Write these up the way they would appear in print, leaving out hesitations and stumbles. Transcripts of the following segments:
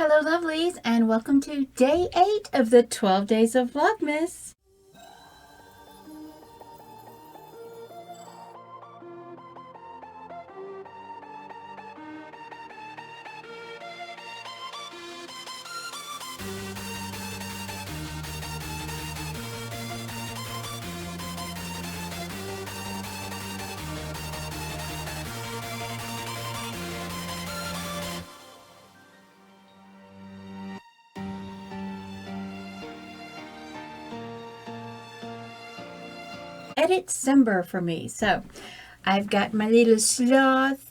Hello lovelies, and welcome to day 8 of the 12 days of Vlogmas. Editcember for me. So I've got my little sloth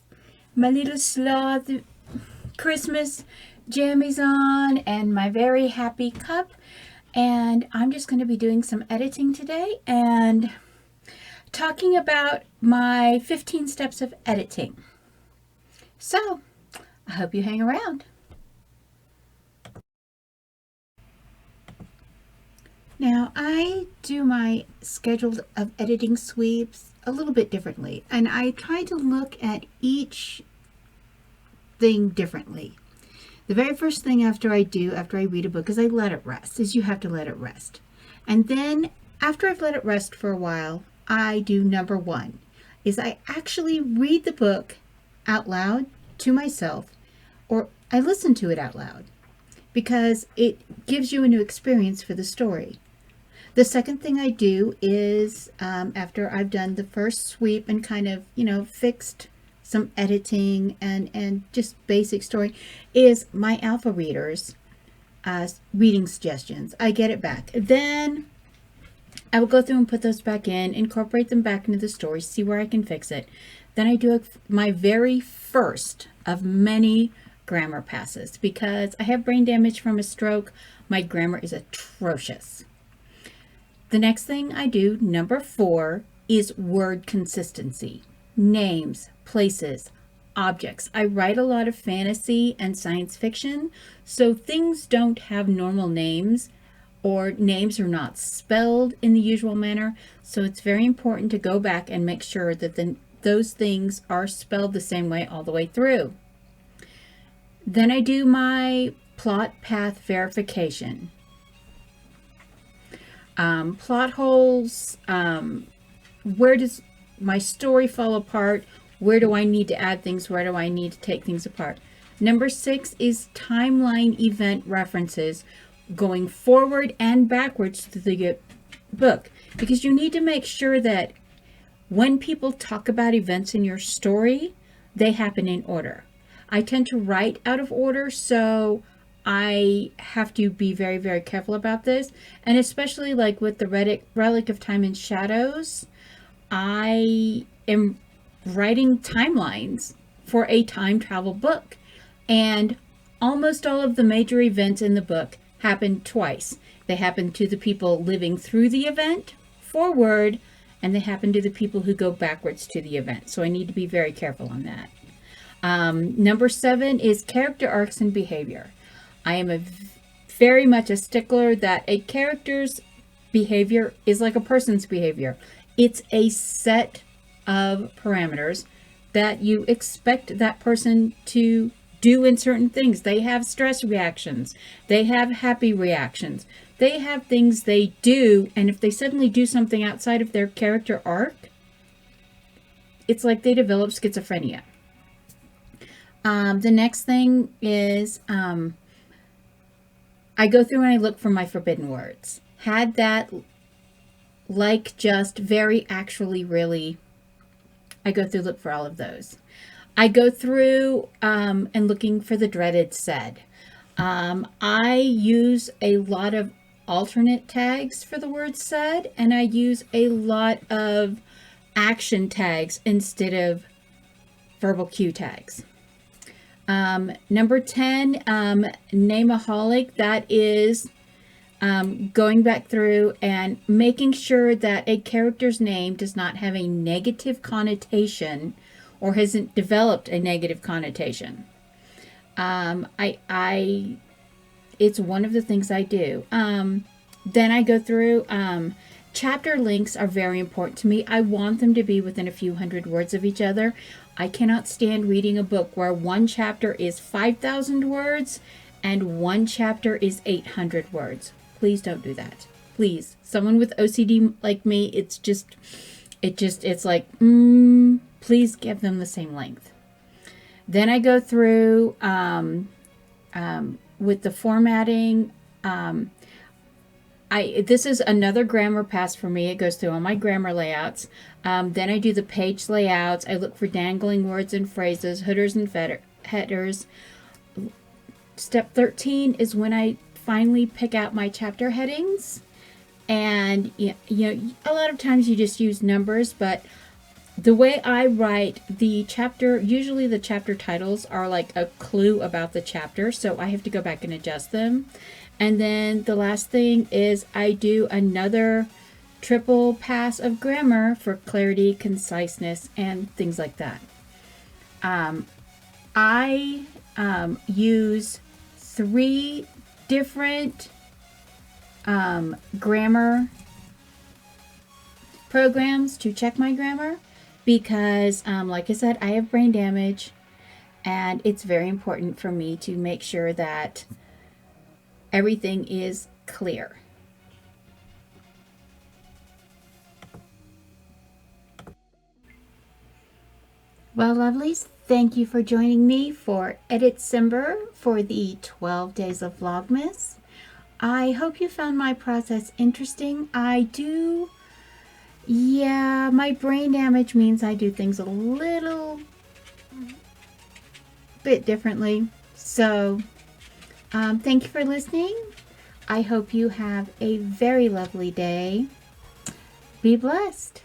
Christmas jammies on and my very happy cup, and I'm just going to be doing some editing today and talking about my 15 steps of editing. So I hope you hang around. Now, I do my schedule of editing sweeps a little bit differently, and I try to look at each thing differently. The very first thing after I read a book is I let it rest, is you have to let it rest. And then after I've let it rest for a while, I do number 1, is I actually read the book out loud to myself, or I listen to it out loud, because it gives you a new experience for the story. The second thing I do is, after I've done the first sweep and kind of, fixed some editing and just basic story, is my alpha readers, reading suggestions. I get it back. Then I will go through and put those back in, incorporate them back into the story, see where I can fix it. Then I do my very first of many grammar passes, because I have brain damage from a stroke. My grammar is atrocious. The next thing I do, number 4, is word consistency. Names, places, objects. I write a lot of fantasy and science fiction, so things don't have normal names, or names are not spelled in the usual manner. So it's very important to go back and make sure that those things are spelled the same way all the way through. Then I do my plot path verification. Plot holes, where does my story fall apart, where do I need to add things, where do I need to take things apart. Number 6 is timeline event references, going forward and backwards to the book, because you need to make sure that when people talk about events in your story, they happen in order. I tend to write out of order, so I have to be very, very careful about this. And especially like with the Relic of Time and Shadows, I am writing timelines for a time travel book. And almost all of the major events in the book happen twice. They happen to the people living through the event, forward, and they happen to the people who go backwards to the event. So I need to be very careful on that. Number 7 is character arcs and behavior. I am very much a stickler that a character's behavior is like a person's behavior. It's a set of parameters that you expect that person to do in certain things. They have stress reactions. They have happy reactions. They have things they do, and if they suddenly do something outside of their character arc, it's like they develop schizophrenia. The next thing is, I go through and I look for my forbidden words. Had that, like, just, very, actually, really. I go through, look for all of those. I go through and looking for the dreaded said. I use a lot of alternate tags for the word said, and I use a lot of action tags instead of verbal cue tags. Number 10, nameaholic. That is going back through and making sure that a character's name does not have a negative connotation or hasn't developed a negative connotation. It's one of the things I do. Then I go through, chapter links are very important to me. I want them to be within a few hundred words of each other. I cannot stand reading a book where one chapter is 5,000 words and one chapter is 800 words. Please don't do that. Please. Someone with OCD like me, it's like, please give them the same length. Then I go through with the formatting. This is another grammar pass for me. It goes through all my grammar layouts. Then I do the page layouts. I look for dangling words and phrases, hooters and headers. Step 13 is when I finally pick out my chapter headings. And you know, a lot of times you just use numbers, but the way I write the chapter, usually the chapter titles are like a clue about the chapter, so I have to go back and adjust them. And then the last thing is I do another triple pass of grammar for clarity, conciseness, and things like that. I use 3 different grammar programs to check my grammar because, like I said, I have brain damage, and it's very important for me to make sure that everything is clear. Well, lovelies, thank you for joining me for Editcember for the 12 days of Vlogmas. I hope you found my process interesting. My brain damage means I do things a little bit differently. So, thank you for listening. I hope you have a very lovely day. Be blessed.